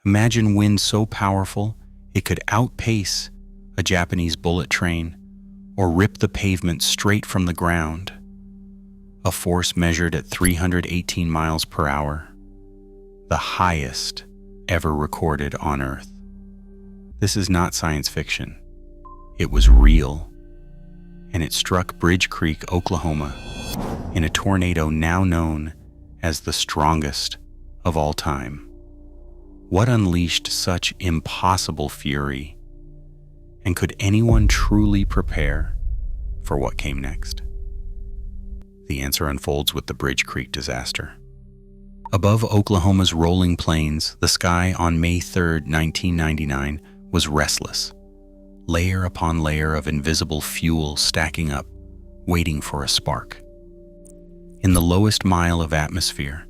Imagine wind so powerful it could outpace a Japanese bullet train or rip the pavement straight from the ground. A force measured at 318 miles per hour, the highest ever recorded on Earth. This is not science fiction. It was real, and it struck Bridge Creek, Oklahoma, in a tornado now known as the strongest of all time. What unleashed such impossible fury? And could anyone truly prepare for what came next? The answer unfolds with the Bridge Creek disaster. Above Oklahoma's rolling plains, the sky on May 3, 1999, was restless, layer upon layer of invisible fuel stacking up, waiting for a spark. In the lowest mile of atmosphere,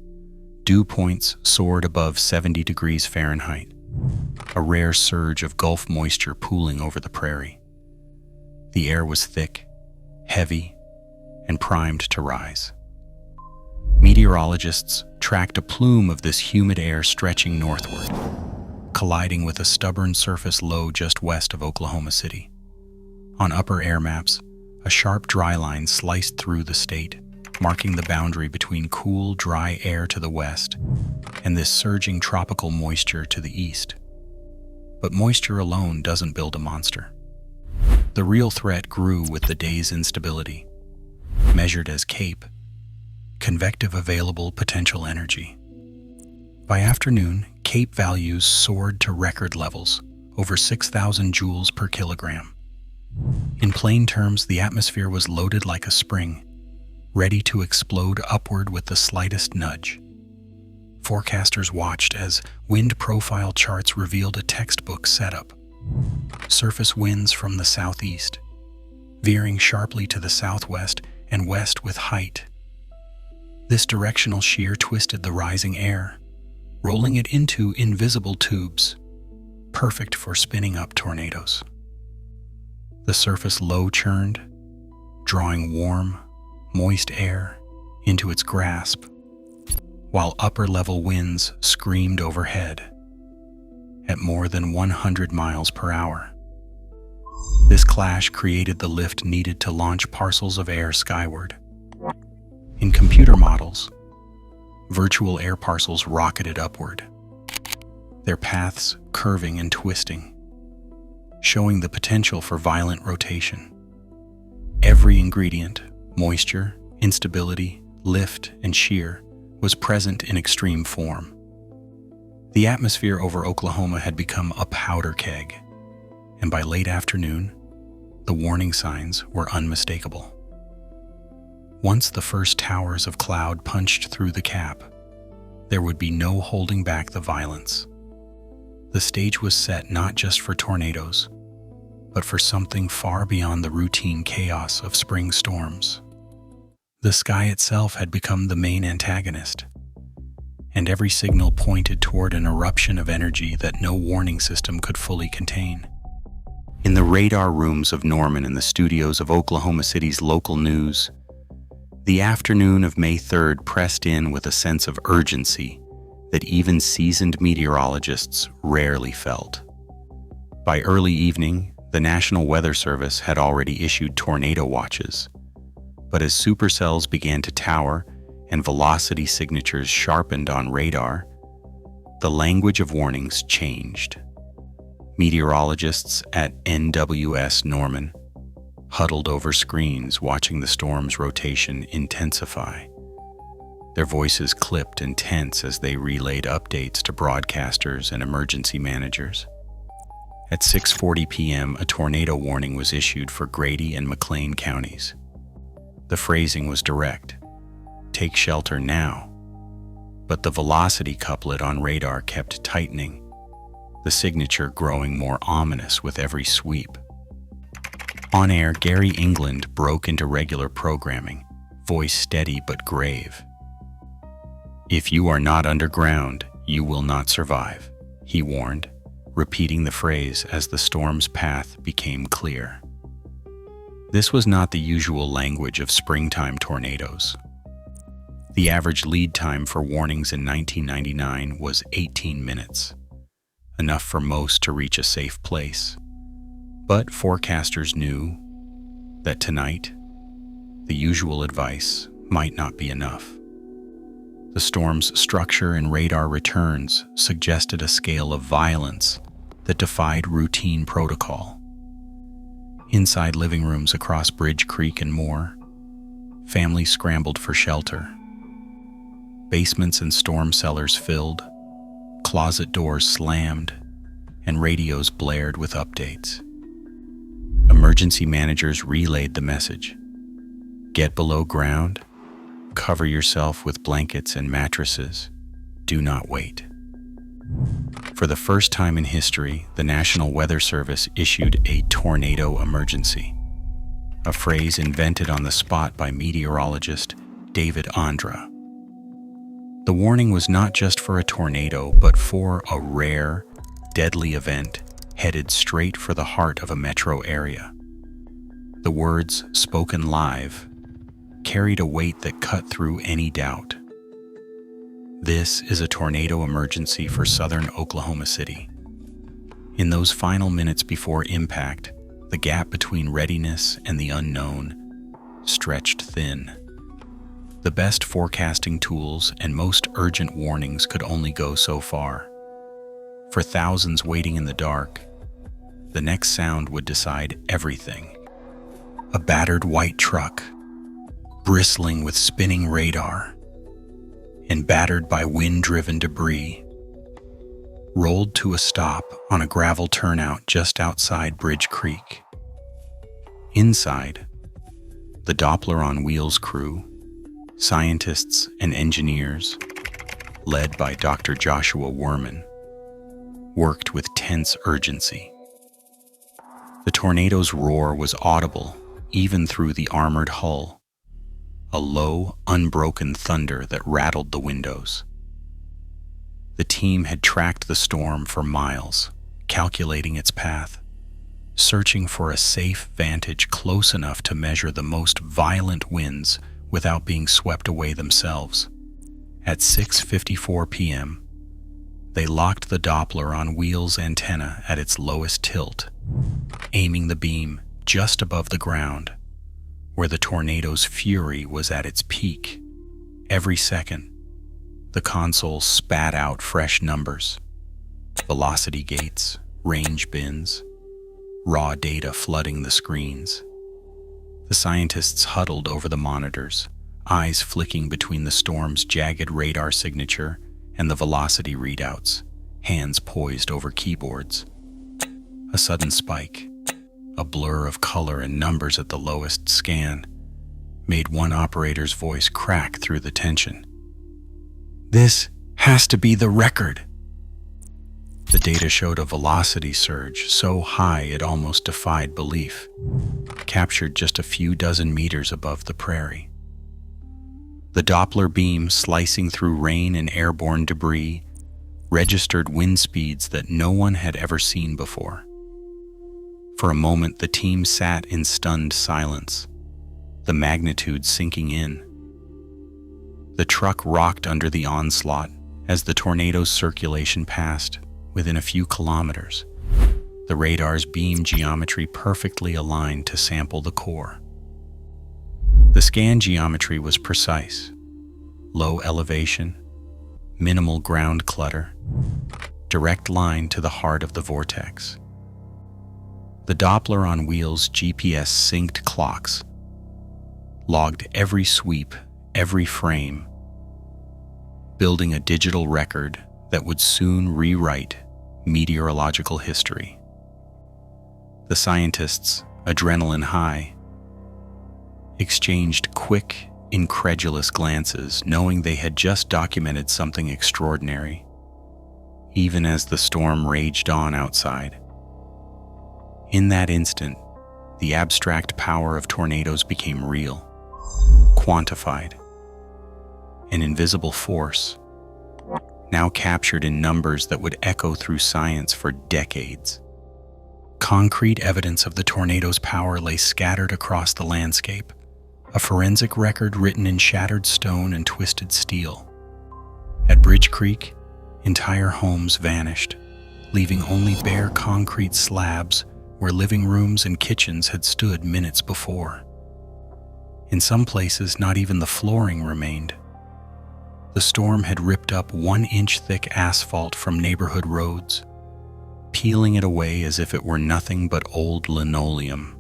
dew points soared above 70 degrees Fahrenheit, a rare surge of Gulf moisture pooling over the prairie. The air was thick, heavy, and primed to rise. Meteorologists tracked a plume of this humid air stretching northward, colliding with a stubborn surface low just west of Oklahoma City. On upper air maps, a sharp dry line sliced through the state, marking the boundary between cool, dry air to the west and this surging tropical moisture to the east. But moisture alone doesn't build a monster. The real threat grew with the day's instability, measured as CAPE, convective available potential energy. By afternoon, CAPE values soared to record levels, over 6,000 joules per kilogram. In plain terms, the atmosphere was loaded like a spring, ready to explode upward with the slightest nudge. Forecasters watched as wind profile charts revealed a textbook setup. Surface winds from the southeast, veering sharply to the southwest and west with height. This directional shear twisted the rising air, rolling it into invisible tubes, perfect for spinning up tornadoes. The surface low churned, drawing warm, moist air into its grasp, while upper-level winds screamed overhead at more than 100 miles per hour. This clash created the lift needed to launch parcels of air skyward. In computer models, virtual air parcels rocketed upward, their paths curving and twisting, showing the potential for violent rotation. Every ingredient, moisture, instability, lift, and shear, was present in extreme form. The atmosphere over Oklahoma had become a powder keg, and by late afternoon, the warning signs were unmistakable. Once the first towers of cloud punched through the cap, there would be no holding back the violence. The stage was set not just for tornadoes, but for something far beyond the routine chaos of spring storms. The sky itself had become the main antagonist, and every signal pointed toward an eruption of energy that no warning system could fully contain. In the radar rooms of Norman and the studios of Oklahoma City's local news, the afternoon of May 3rd pressed in with a sense of urgency that even seasoned meteorologists rarely felt. By early evening, the National Weather Service had already issued tornado watches, but as supercells began to tower and velocity signatures sharpened on radar, the language of warnings changed. Meteorologists at NWS Norman huddled over screens watching the storm's rotation intensify. Their voices clipped and tense as they relayed updates to broadcasters and emergency managers. At 6:40 p.m., a tornado warning was issued for Grady and McLean counties. The phrasing was direct: "Take shelter now." But the velocity couplet on radar kept tightening, the signature growing more ominous with every sweep. On air, Gary England broke into regular programming, voice steady but grave. "If you are not underground, you will not survive," he warned, repeating the phrase as the storm's path became clear. This was not the usual language of springtime tornadoes. The average lead time for warnings in 1999 was 18 minutes. enough for most to reach a safe place. But forecasters knew that tonight, the usual advice might not be enough. The storm's structure and radar returns suggested a scale of violence that defied routine protocol. Inside living rooms across Bridge Creek and more, families scrambled for shelter. Basements and storm cellars filled, closet doors slammed, and radios blared with updates. Emergency managers relayed the message: get below ground, cover yourself with blankets and mattresses, do not wait. For the first time in history, the National Weather Service issued a tornado emergency, a phrase invented on the spot by meteorologist David Andra. The warning was not just for a tornado, but for a rare, deadly event headed straight for the heart of a metro area. The words, spoken live, carried a weight that cut through any doubt. This is a tornado emergency for southern Oklahoma City. In those final minutes before impact, the gap between readiness and the unknown stretched thin. The best forecasting tools and most urgent warnings could only go so far. For thousands waiting in the dark, the next sound would decide everything. A battered white truck, bristling with spinning radar and battered by wind-driven debris, rolled to a stop on a gravel turnout just outside Bridge Creek. Inside, the Doppler on Wheels crew, scientists and engineers, led by Dr. Joshua Werman, worked with tense urgency. The tornado's roar was audible even through the armored hull, a low, unbroken thunder that rattled the windows. The team had tracked the storm for miles, calculating its path, searching for a safe vantage close enough to measure the most violent winds without being swept away themselves. At 6:54 p.m., they locked the Doppler on Wheels antenna at its lowest tilt, aiming the beam just above the ground, where the tornado's fury was at its peak. Every second, the console spat out fresh numbers: velocity gates, range bins, raw data flooding the screens. The scientists huddled over the monitors, eyes flicking between the storm's jagged radar signature and the velocity readouts, hands poised over keyboards. A sudden spike, a blur of color and numbers at the lowest scan, made one operator's voice crack through the tension. "This has to be the record." The data showed a velocity surge so high it almost defied belief, captured just a few dozen meters above the prairie. The Doppler beam, slicing through rain and airborne debris, registered wind speeds that no one had ever seen before. For a moment, the team sat in stunned silence, the magnitude sinking in. The truck rocked under the onslaught as the tornado's circulation passed within a few kilometers, the radar's beam geometry perfectly aligned to sample the core. The scan geometry was precise: low elevation, minimal ground clutter, direct line to the heart of the vortex. The Doppler on Wheels GPS-synced clocks logged every sweep, every frame, building a digital record that would soon rewrite meteorological history. The scientists, adrenaline high, exchanged quick, incredulous glances, knowing they had just documented something extraordinary, even as the storm raged on outside. In that instant, the abstract power of tornadoes became real, quantified. An invisible force, now captured in numbers that would echo through science for decades. Concrete evidence of the tornado's power lay scattered across the landscape, a forensic record written in shattered stone and twisted steel. At Bridge Creek, entire homes vanished, leaving only bare concrete slabs where living rooms and kitchens had stood minutes before. In some places, not even the flooring remained. The storm had ripped up 1-inch thick asphalt from neighborhood roads, peeling it away as if it were nothing but old linoleum.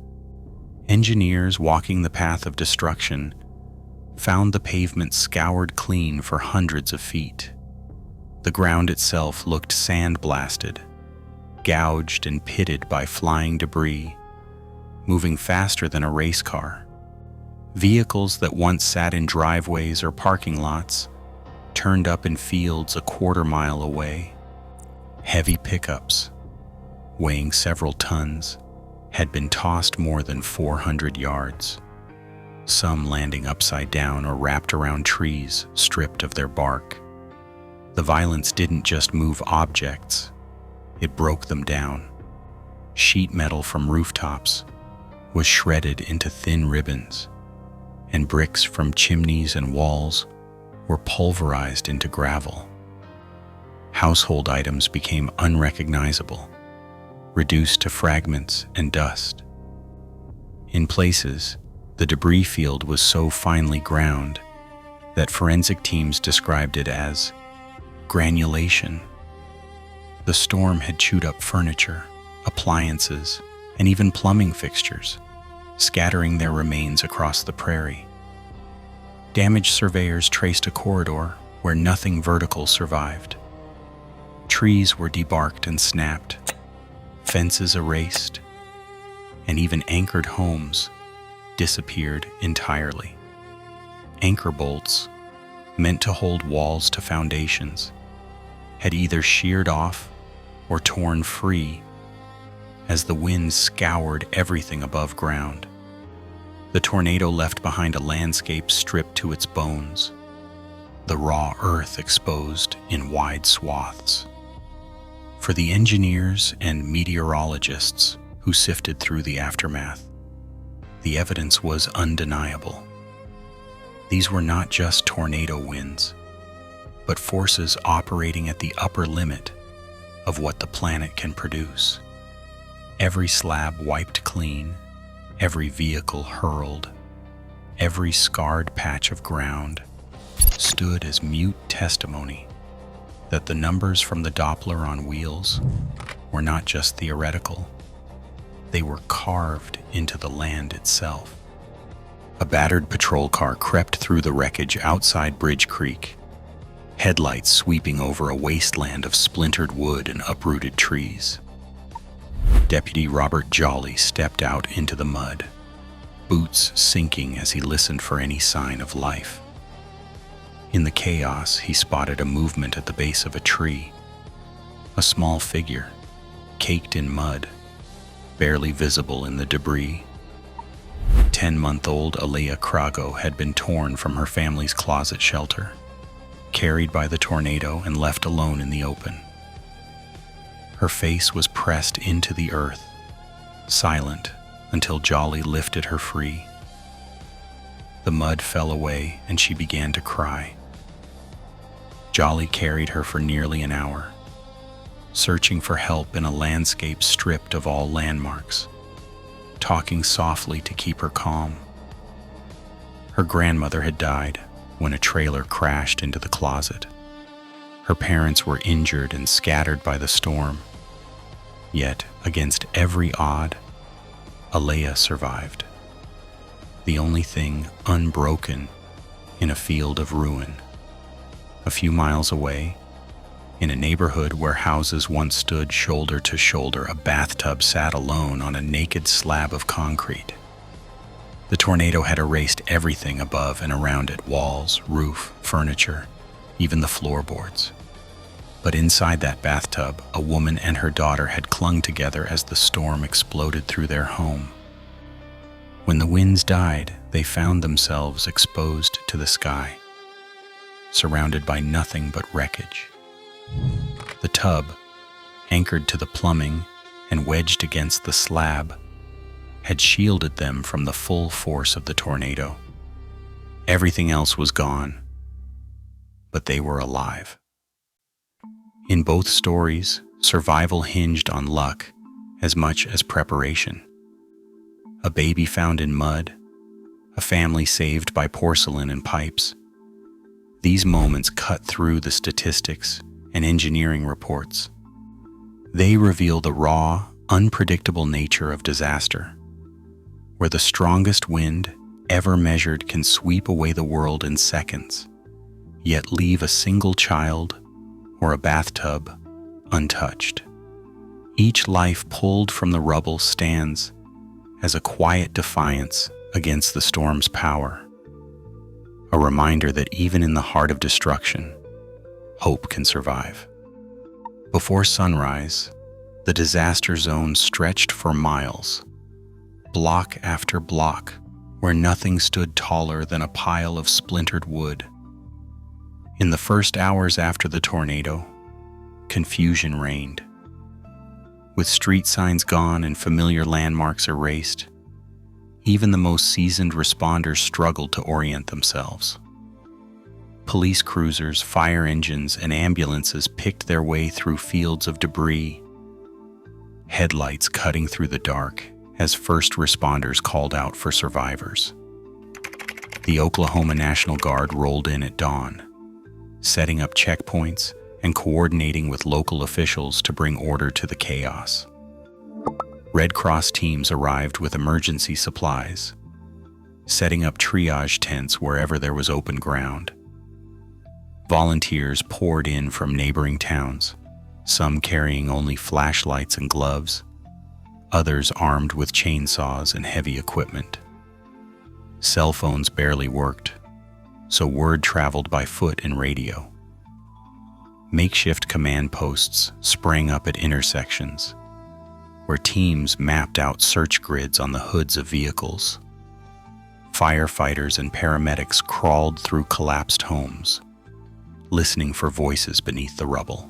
Engineers walking the path of destruction found the pavement scoured clean for hundreds of feet. The ground itself looked sandblasted, gouged and pitted by flying debris, moving faster than a race car. Vehicles that once sat in driveways or parking lots turned up in fields a quarter-mile away. Heavy pickups, weighing several tons, had been tossed more than 400 yards, some landing upside down or wrapped around trees stripped of their bark. The violence didn't just move objects, it broke them down. Sheet metal from rooftops was shredded into thin ribbons, and bricks from chimneys and walls were pulverized into gravel. Household items became unrecognizable, reduced to fragments and dust. In places, the debris field was so finely ground that forensic teams described it as granulation. The storm had chewed up furniture, appliances, and even plumbing fixtures, scattering their remains across the prairie. Damaged surveyors traced a corridor where nothing vertical survived. Trees were debarked and snapped, fences erased, and even anchored homes disappeared entirely. Anchor bolts, meant to hold walls to foundations, had either sheared off or torn free as the wind scoured everything above ground. The tornado left behind a landscape stripped to its bones, the raw earth exposed in wide swaths. For the engineers and meteorologists who sifted through the aftermath, the evidence was undeniable. These were not just tornado winds, but forces operating at the upper limit of what the planet can produce. Every slab wiped clean, every vehicle hurled, every scarred patch of ground stood as mute testimony that the numbers from the Doppler on wheels were not just theoretical, they were carved into the land itself. A battered patrol car crept through the wreckage outside Bridge Creek, headlights sweeping over a wasteland of splintered wood and uprooted trees. Deputy Robert Jolly stepped out into the mud, boots sinking as he listened for any sign of life. In the chaos, he spotted a movement at the base of a tree, a small figure, caked in mud, barely visible in the debris. 10-month-old Alea Krago had been torn from her family's closet shelter, carried by the tornado and left alone in the open. Her face was pressed into the earth, silent until Jolly lifted her free. The mud fell away and she began to cry. Jolly carried her for nearly an hour, searching for help in a landscape stripped of all landmarks, talking softly to keep her calm. Her grandmother had died when a trailer crashed into the closet. Her parents were injured and scattered by the storm. Yet, against every odd, Alea survived, the only thing unbroken in a field of ruin. A few miles away, in a neighborhood where houses once stood shoulder to shoulder, a bathtub sat alone on a naked slab of concrete. The tornado had erased everything above and around it: walls, roof, furniture, even the floorboards. But inside that bathtub, a woman and her daughter had clung together as the storm exploded through their home. When the winds died, they found themselves exposed to the sky, surrounded by nothing but wreckage. The tub, anchored to the plumbing and wedged against the slab, had shielded them from the full force of the tornado. Everything else was gone, but they were alive. In both stories, Survival hinged on luck as much as preparation. A baby found in mud, a family saved by porcelain and pipes. These moments cut through the statistics and engineering reports. They reveal the raw, unpredictable nature of disaster, where the strongest wind ever measured can sweep away the world in seconds, yet leave a single child or a bathtub untouched. Each life pulled from the rubble stands as a quiet defiance against the storm's power, a reminder that even in the heart of destruction, hope can survive. Before sunrise, the disaster zone stretched for miles, block after block, where nothing stood taller than a pile of splintered wood. In the first hours after the tornado, confusion reigned. With street signs gone and familiar landmarks erased, even the most seasoned responders struggled to orient themselves. Police cruisers, fire engines, and ambulances picked their way through fields of debris, headlights cutting through the dark as first responders called out for survivors. The Oklahoma National Guard rolled in at dawn, setting up checkpoints and coordinating with local officials to bring order to the chaos. Red Cross teams arrived with emergency supplies, setting up triage tents wherever there was open ground. Volunteers poured in from neighboring towns, some carrying only flashlights and gloves, others armed with chainsaws and heavy equipment. Cell phones barely worked, so word traveled by foot and radio. Makeshift command posts sprang up at intersections, where teams mapped out search grids on the hoods of vehicles. Firefighters and paramedics crawled through collapsed homes, listening for voices beneath the rubble.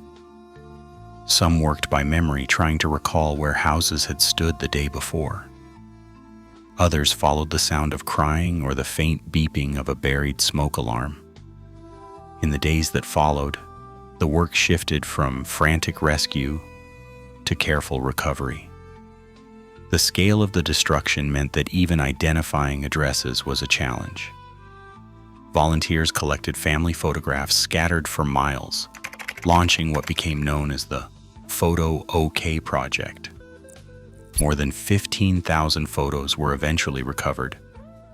Some worked by memory, trying to recall where houses had stood the day before. Others followed the sound of crying or the faint beeping of a buried smoke alarm. In the days that followed, the work shifted from frantic rescue to careful recovery. The scale of the destruction meant that even identifying addresses was a challenge. Volunteers collected family photographs scattered for miles, launching what became known as the Photo OK Project. More than 15,000 photos were eventually recovered,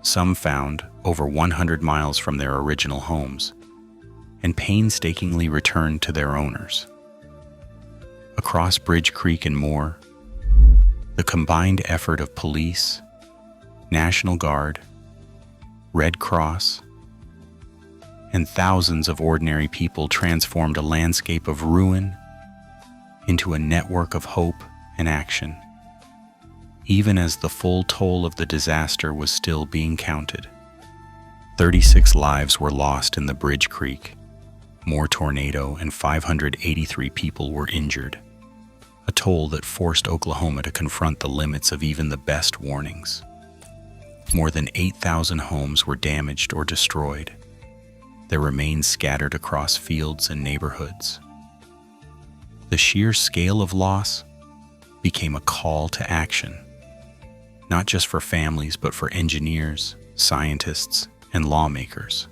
some found over 100 miles from their original homes, and painstakingly returned to their owners. Across Bridge Creek and more, the combined effort of police, National Guard, Red Cross, and thousands of ordinary people transformed a landscape of ruin into a network of hope and action, even as the full toll of the disaster was still being counted. 36 lives were lost in the Bridge Creek, more tornado, and 583 people were injured, a toll that forced Oklahoma to confront the limits of even the best warnings. More than 8,000 homes were damaged or destroyed, their remains scattered across fields and neighborhoods. The sheer scale of loss became a call to action, not just for families, but for engineers, scientists, and lawmakers.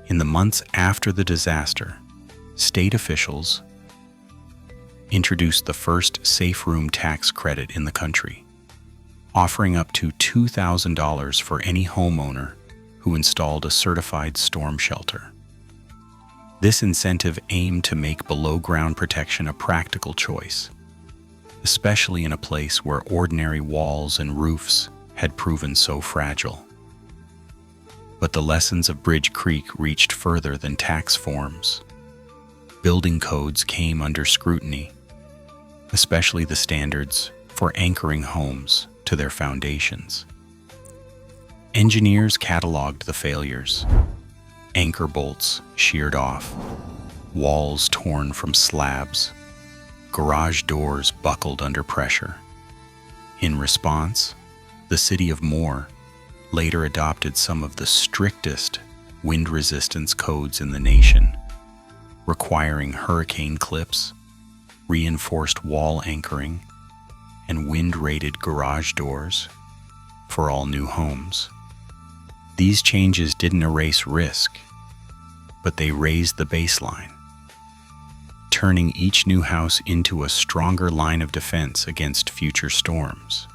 In the months after the disaster, state officials introduced the first safe room tax credit in the country, offering up to $2,000 for any homeowner who installed a certified storm shelter. This incentive aimed to make below-ground protection a practical choice, especially in a place where ordinary walls and roofs had proven so fragile. But the lessons of Bridge Creek reached further than tax forms. Building codes came under scrutiny, especially the standards for anchoring homes to their foundations. Engineers cataloged the failures: anchor bolts sheared off, walls torn from slabs, garage doors buckled under pressure. In response, the city of Moore later adopted some of the strictest wind resistance codes in the nation, requiring hurricane clips, reinforced wall anchoring, and wind-rated garage doors for all new homes. These changes didn't erase risk, but they raised the baseline, turning each new house into a stronger line of defense against future storms.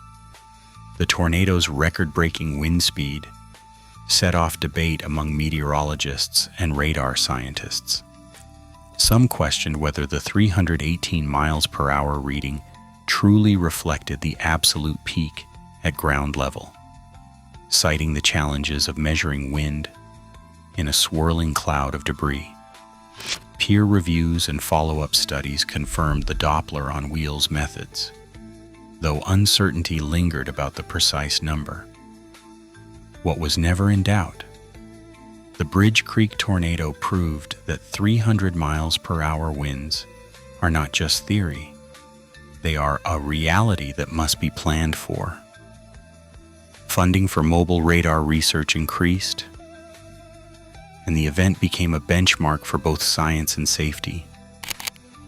The tornado's record-breaking wind speed set off debate among meteorologists and radar scientists. Some questioned whether the 318 miles per hour reading truly reflected the absolute peak at ground level, citing the challenges of measuring wind in a swirling cloud of debris. Peer reviews and follow-up studies confirmed the Doppler on wheels methods, though uncertainty lingered about the precise number. What was never in doubt: the Bridge Creek tornado proved that 300 miles per hour winds are not just theory, they are a reality that must be planned for. Funding for mobile radar research increased, and the event became a benchmark for both science and safety,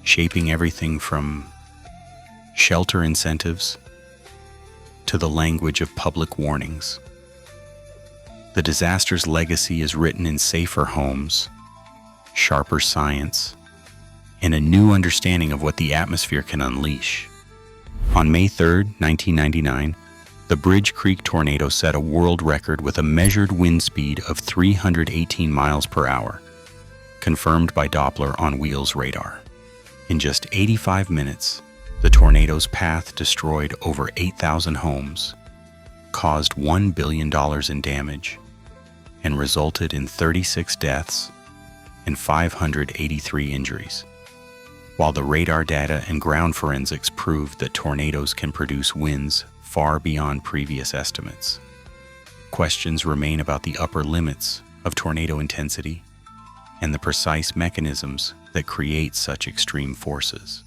shaping everything from shelter incentives to the language of public warnings. The disaster's legacy is written in safer homes, sharper science, and a new understanding of what the atmosphere can unleash. On May 3, 1999, the Bridge Creek tornado set a world record with a measured wind speed of 318 miles per hour, confirmed by Doppler on wheels radar. In just 85 minutes, the tornado's path destroyed over 8,000 homes, caused $1 billion in damage, and resulted in 36 deaths and 583 injuries. While the radar data and ground forensics proved that tornadoes can produce winds far beyond previous estimates, questions remain about the upper limits of tornado intensity and the precise mechanisms that create such extreme forces.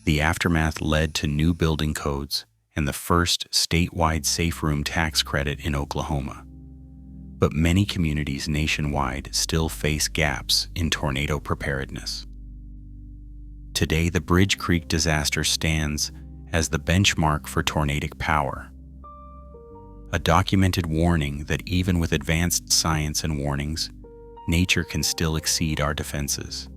The aftermath led to new building codes and the first statewide safe room tax credit in Oklahoma. But many communities nationwide still face gaps in tornado preparedness. Today, the Bridge Creek disaster stands as the benchmark for tornadic power, a documented warning that even with advanced science and warnings, nature can still exceed our defenses.